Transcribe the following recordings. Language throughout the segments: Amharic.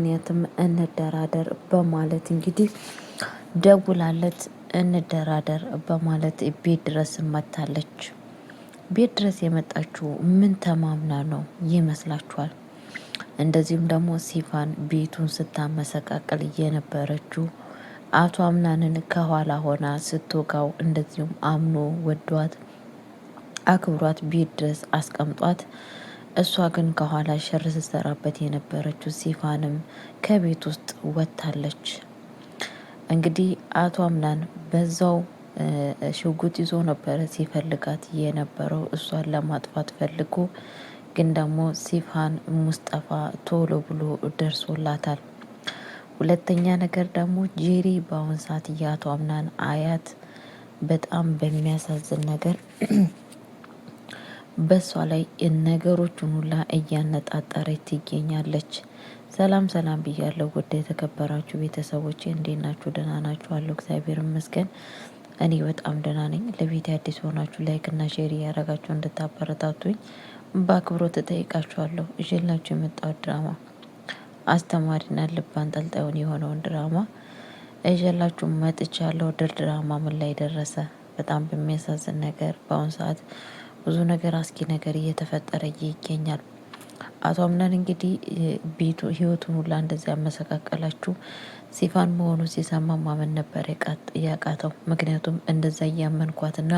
ምክንያትም እንደራደር በማለት እንግዲህ ደውላለት እንደራደር በማለት ቤት ድረስ መታለች። ቤት ድረስ የመጣችው ምን ተማምና ነው ይመስላችኋል? እንደዚሁም ደግሞ ሲፋን ቤቱን ስታመሰቃቀል የነበረችው አቶ አምናንን ከኋላ ሆና ስትወጋው፣ እንደዚሁም አምኖ ወዷት አክብሯት ቤት ድረስ አስቀምጧት፣ እሷ ግን ከኋላ ሸር ስትሰራበት የነበረችው ሲፋንም ከቤት ውስጥ ወጥታለች። እንግዲህ አቶ አምናን በዛው ሽጉጥ ይዞ ነበረ ሲፈልጋት የነበረው እሷን ለማጥፋት ፈልጎ፣ ግን ደግሞ ሲፋን ሙስጠፋ ቶሎ ብሎ ደርሶላታል። ሁለተኛ ነገር ደግሞ ጄሪ በአሁን ሰዓት የአቶ አምናን አያት በጣም በሚያሳዝን ነገር በሷ ላይ ነገሮችን ሁላ እያነጣጠረች ትገኛለች። ሰላም ሰላም ብያለሁ። ውድ የተከበራችሁ ቤተሰቦቼ እንዴት ናችሁ? ደህና ናችሁ? አለሁ እግዚአብሔር ይመስገን። እኔ በጣም ደህና ነኝ። ለቤት አዲስ ሆናችሁ ላይክ እና ሼር እያደረጋችሁ እንድታበረታቱኝ በአክብሮት እጠይቃችኋለሁ። ይዤላችሁ የመጣሁት ድራማ አስተማሪና ልብ አንጠልጣዩን የሆነውን ድራማ ይዤላችሁ መጥቻለሁ። ድራማ ምን ላይ ደረሰ? በጣም በሚያሳዝን ነገር በአሁኑ ሰዓት ብዙ ነገር አስጊ ነገር እየተፈጠረ ይገኛል። አቶ አምናን እንግዲህ ቤቱ ህይወቱን ሁላ እንደዚያ ያመሰቃቀላችሁ ሲፋን መሆኑ ሲሰማ ማመን ነበር ያቃተው። ምክንያቱም እንደዛ እያመንኳትና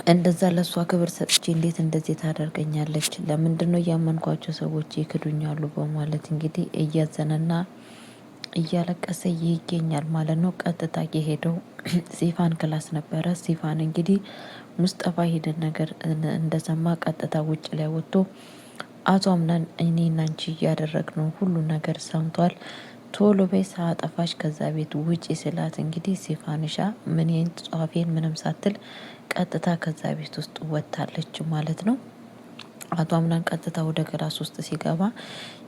እንደዛ ለሷ ክብር ሰጥቼ እንዴት እንደዚህ ታደርገኛለች? ለምንድነው እያመንኳቸው ሰዎች ይክዱኛሉ? በማለት እንግዲህ እያዘነና እያለቀሰ ይገኛል ማለት ነው። ቀጥታ የሄደው ሲፋን ክላስ ነበረ። ሲፋን እንግዲህ ሙስጠፋ ሄደን ነገር እንደሰማ ቀጥታ ውጭ ላይ ወጥቶ አቶ አምናን እኔና አንቺ እያደረግነው ሁሉ ነገር ሰምቷል፣ ቶሎ በይ ሳጠፋሽ ከዛ ቤት ውጪ ስላት፣ እንግዲህ ሲፋንሻ ምን ጸሐፊን ምንም ሳትል ቀጥታ ከዛ ቤት ውስጥ ወጥታለች ማለት ነው። አቶ አምናን ቀጥታ ወደ ክላስ ውስጥ ሲገባ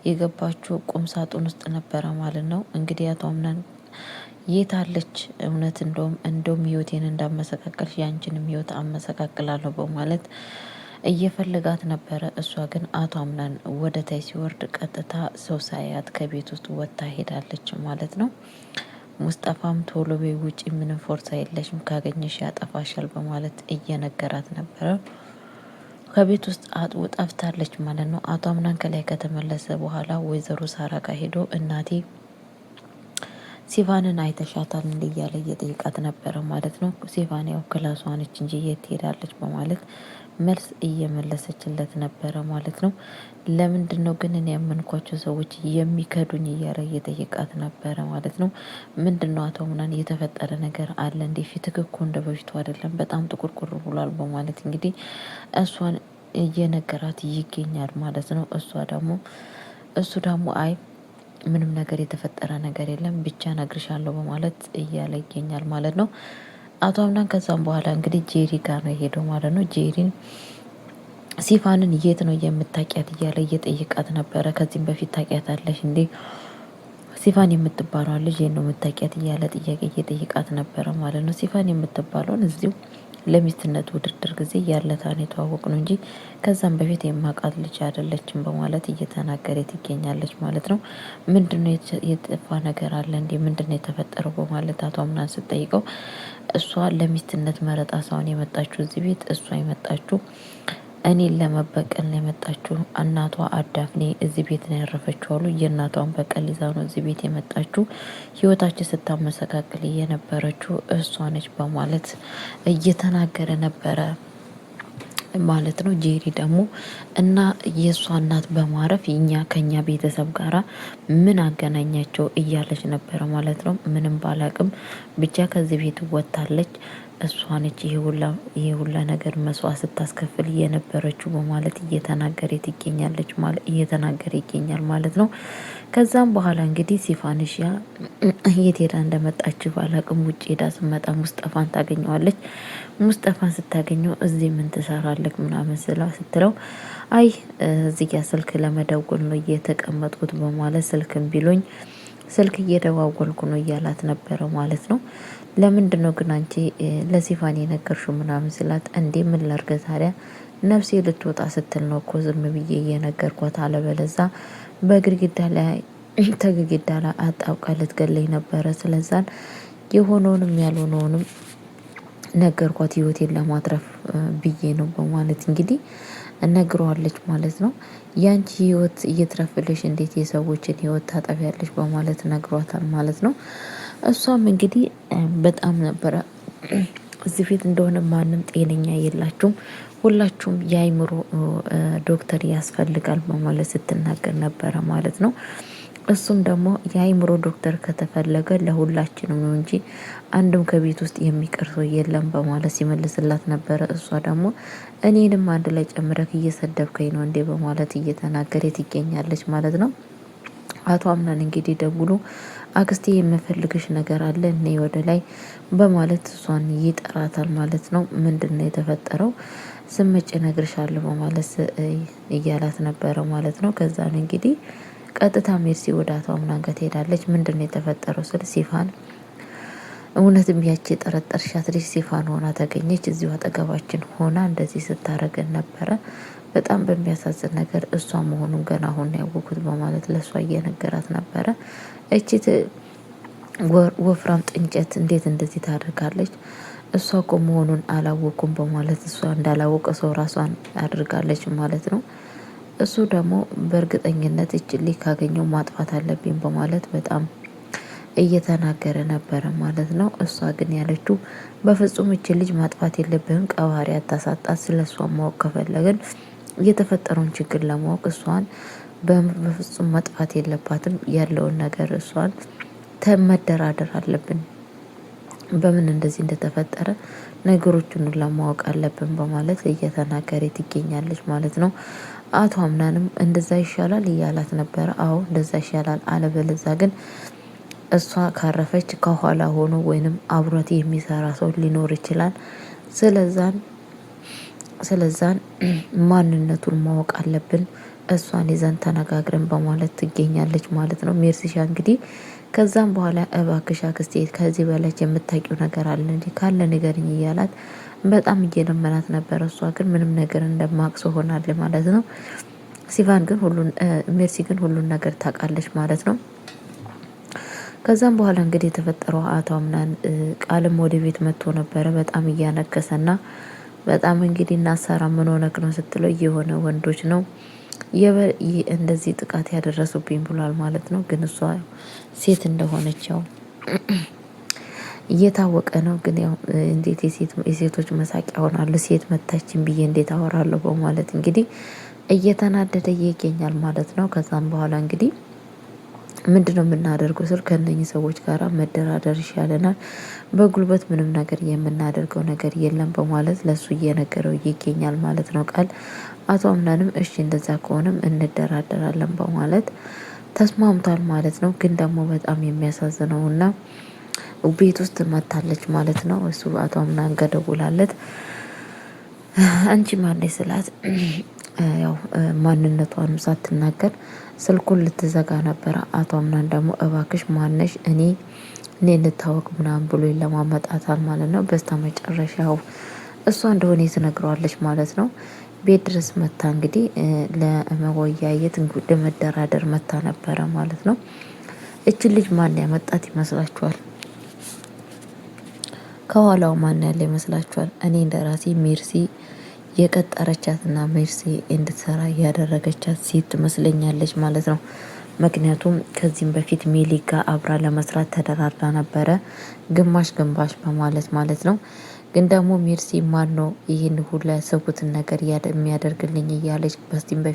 የገባችው ቁም ሳጥን ውስጥ ነበረ ማለት ነው። እንግዲህ አቶ አምናን የት አለች? እውነት እንደውም ህይወቴን እንዳመሰቃቀልሽ ያንቺንም ህይወት አመሰቃቅላለሁ በማለት እየፈለጋት ነበረ። እሷ ግን አቶ አምናን ወደ ታይ ሲወርድ ቀጥታ ሰው ሳያት ከቤት ውስጥ ወጥታ ሄዳለች ማለት ነው። ሙስጠፋም ቶሎ በይ ውጪ፣ ምንም ፎርሳ የለሽም፣ ካገኘሽ ያጠፋሻል በማለት እየነገራት ነበረ። ከቤት ውስጥ ጠፍታለች ማለት ነው። አቶ አምናን ከላይ ከተመለሰ በኋላ ወይዘሮ ሳራ ጋር ሄዶ እናቴ ሲፋንን አይተሻታል እንዴ እያለ እየጠየቃት ነበረ ማለት ነው። ሲፋን ያው ክላሷ ነች እንጂ የት ትሄዳለች በማለት መልስ እየመለሰችለት ነበረ ማለት ነው። ለምንድን ነው ግን እኔ ያመንኳቸው ሰዎች የሚከዱኝ እያለ እየጠየቃት ነበረ ማለት ነው። ምንድን ነው አቶ አምናን የተፈጠረ ነገር አለ እንዴ? ፊትህ እኮ እንደ በፊቱ አይደለም፣ በጣም ጥቁርቁር ብሏል በማለት እንግዲህ እሷን እየነገራት ይገኛል ማለት ነው። እሱ ደግሞ አይ ምንም ነገር የተፈጠረ ነገር የለም ብቻ ነግርሻለሁ በማለት እያለ ይገኛል ማለት ነው። አቶ አምናን ከዛም በኋላ እንግዲህ ጄሪ ጋር ነው የሄደው ማለት ነው። ጄሪን ሲፋንን የት ነው የምታውቂያት እያለ እየጠየቃት ነበረ። ከዚህም በፊት ታውቂያታለሽ እንዴ ሲፋን የምትባለው ልጅ ነው የምታውቂያት እያለ ጥያቄ እየጠየቃት ነበረ ማለት ነው። ሲፋን የምትባለውን እዚሁ ለሚስትነት ውድድር ጊዜ ያለታን የተዋወቅ ነው እንጂ ከዛም በፊት የማውቃት ልጅ አይደለችም በማለት እየተናገረ ትገኛለች ማለት ነው። ምንድነው የጠፋ ነገር አለ እንዴ? ምንድነው የተፈጠረው በማለት አቶ አምናን ስትጠይቀው፣ እሷ ለሚስትነት መረጣ ሳይሆን የመጣችው እዚህ ቤት እሷ የመጣችው እኔን ለመበቀል ነው የመጣችው። እናቷ አዳፍኔ እዚህ ቤት ነው ያረፈችው አሉ። የእናቷን በቀል ይዛ ነው እዚህ ቤት የመጣችው። ህይወታችን ስታመሰቃቅል የነበረችው እሷ ነች በማለት እየተናገረ ነበረ ማለት ነው። ጄሪ ደግሞ እና የእሷ እናት በማረፍ ከኛ ቤተሰብ ጋራ ምን አገናኛቸው እያለች ነበረ ማለት ነው። ምንም ባላቅም ብቻ ከዚህ ቤት ወጥታለች። እሷ ነች ይሄ ሁላ ነገር መስዋዕት ስታስከፍል የነበረችው በማለት እየተናገረ ይገኛል ማለት ነው። ከዛም በኋላ እንግዲህ ሲፋንሽያ የት ሄዳ እንደመጣች ባላቅም ውጭ ሄዳ ስመጣ ሙስጠፋን ታገኘዋለች። ሙስጠፋን ስታገኘው እዚህ ምን ትሰራለህ ምናምን ስትለው፣ አይ እዚህ ጋር ስልክ ለመደወል ነው እየተቀመጥኩት በማለት ስልክም ቢሎኝ ስልክ እየደዋወልኩ ነው እያላት ነበረ ማለት ነው። ለምንድን ነው ግን አንቺ ለሲፋን የነገርሽው ምናምን ስላት፣ እንዴ ምን ላድርግ ታዲያ ነፍሴ ልትወጣ ስትል ነው እኮ ዝም ብዬ እየነገርኳት፣ አለበለዛ በግድግዳ ላይ ተግድግዳ ላይ አጣብቃ ልትገለኝ ነበረ። ስለዛን የሆነውንም ያልሆነውንም ነገርኳት ህይወቴን ለማትረፍ ብዬ ነው በማለት እንግዲህ ነግረዋለች ማለት ነው። ያንቺ ህይወት እየተረፈለሽ እንዴት የሰዎችን ህይወት ታጠፊያለሽ በማለት ነግሯታል ማለት ነው። እሷም እንግዲህ በጣም ነበረ እዚህ ቤት እንደሆነ ማንም ጤነኛ የላችሁም፣ ሁላችሁም የአይምሮ ዶክተር ያስፈልጋል በማለት ስትናገር ነበረ ማለት ነው። እሱም ደግሞ የአይምሮ ዶክተር ከተፈለገ ለሁላችንም ነው እንጂ አንድም ከቤት ውስጥ የሚቀር ሰው የለም በማለት ሲመልስላት ነበረ። እሷ ደግሞ እኔንም አንድ ላይ ጨምረክ እየሰደብከኝ ነው እንዴ በማለት እየተናገረ ትገኛለች ማለት ነው። አቶ አምናን እንግዲህ ደውሎ አክስቴ የምፈልግሽ ነገር አለ እኔ ወደ ላይ በማለት እሷን ይጠራታል ማለት ነው። ምንድነው የተፈጠረው? ስመጭ እነግርሻለሁ በማለት እያላት ነበረ ማለት ነው። ከዛን እንግዲህ ቀጥታ ሜርሲ ወደ አቶ አምናን ጋር ትሄዳለች። ምንድነው የተፈጠረው ስል ሲፋን እውነትም ያቺ የጠረጠርሻት ልጅ ሲፋን ሆና ተገኘች። እዚሁ አጠገባችን ሆና እንደዚህ ስታረገን ነበረ። በጣም በሚያሳዝን ነገር እሷ መሆኑን ገና አሁን ያወኩት በማለት ለእሷ እየነገራት ነበረ። እቺ ወፍራም ጥንጨት እንዴት እንደዚህ ታደርጋለች? እሷ እኮ መሆኑን አላወኩም በማለት እሷ እንዳላወቀ ሰው ራሷን አድርጋለች ማለት ነው። እሱ ደግሞ በእርግጠኝነት እችን ልጅ ካገኘው ማጥፋት አለብኝ በማለት በጣም እየተናገረ ነበረ ማለት ነው። እሷ ግን ያለችው በፍጹም እችን ልጅ ማጥፋት የለብህም፣ ቀባሪ አታሳጣት። ስለ እሷ ማወቅ ከፈለግን የተፈጠረውን ችግር ለማወቅ እሷን በፍጹም መጥፋት የለባትም። ያለውን ነገር እሷን መደራደር አለብን። በምን እንደዚህ እንደተፈጠረ ነገሮችን ለማወቅ አለብን በማለት እየተናገረ ትገኛለች ማለት ነው። አቶ አምናንም እንደዛ ይሻላል እያላት ነበረ። አዎ እንደዛ ይሻላል፣ አለበለዛ ግን እሷ ካረፈች ከኋላ ሆኖ ወይንም አብሮት የሚሰራ ሰው ሊኖር ይችላል። ስለዛን ማንነቱን ማወቅ አለብን፣ እሷን ይዘን ተነጋግረን በማለት ትገኛለች ማለት ነው። ሜርሲሻ እንግዲህ ከዛም በኋላ እባክሽ አክስቴ ከዚህ በላይ የምታውቂው ነገር አለ እንዴ? ካለ ንገሪኝ እያላት በጣም እየለመናት ነበረ። እሷ ግን ምንም ነገር እንደማቅሶ ሆናለ ማለት ነው። ሲፋን ግን ሜርሲ ግን ሁሉን ነገር ታውቃለች ማለት ነው። ከዛም በኋላ እንግዲህ የተፈጠረው አቶ አምናን ቃልም ወደ ቤት መጥቶ ነበረ። በጣም እያነከሰና በጣም እንግዲህ እናሰራ ምን ሆነክ ነው ስትለው የሆነ ወንዶች ነው እንደዚህ ጥቃት ያደረሱብኝ ብሏል ማለት ነው። ግን እሷ ሴት እንደሆነች ያው እየታወቀ ነው። ግን ያው እንዴት የሴቶች መሳቂያ ሆናሉ፣ ሴት መታችን ብዬ እንዴት አወራለሁ በማለት እንግዲህ እየተናደደ ይገኛል ማለት ነው። ከዛም በኋላ እንግዲህ ምንድነው የምናደርገው ስል ከእነኚህ ሰዎች ጋር መደራደር ይሻለናል፣ በጉልበት ምንም ነገር የምናደርገው ነገር የለም በማለት ለሱ እየነገረው ይገኛል ማለት ነው። ቃል አቶ አምናንም እሺ እንደዛ ከሆነም እንደራደራለን በማለት ተስማምቷል ማለት ነው። ግን ደግሞ በጣም የሚያሳዝነውና ቤት ውስጥ መታለች ማለት ነው። እሱ አቶ አምናን ጋር ደውላለት አንቺ ማነሽ ስላት ያው ማንነቷንም ሳትናገር ስልኩን ልትዘጋ ነበረ። አቶ አምናን ደግሞ እባክሽ ማነሽ እኔ ልታወቅ ምናምን ብሎ ለማመጣታል ማለት ነው። በስተ መጨረሻው እሷ እንደሆነ ትነግረዋለች ማለት ነው። ቤት ድረስ መታ እንግዲህ ለመወያየት ለመደራደር መታ ነበረ ማለት ነው። እችን ልጅ ማን ያመጣት ይመስላችኋል? ከኋላው ማን ያለ ይመስላችኋል? እኔ እንደራሴ ሜርሲ የቀጠረቻትና ሜርሲ እንድትሰራ ያደረገቻት ሴት ትመስለኛለች ማለት ነው። ምክንያቱም ከዚህም በፊት ሜሊጋ አብራ ለመስራት ተደራድራ ነበረ፣ ግማሽ ግማሽ በማለት ማለት ነው። ግን ደግሞ ሜርሲ ማን ነው ይህን ሁሉ ያሰቡትን ነገር የሚያደርግልኝ እያለች በስቲም በፊት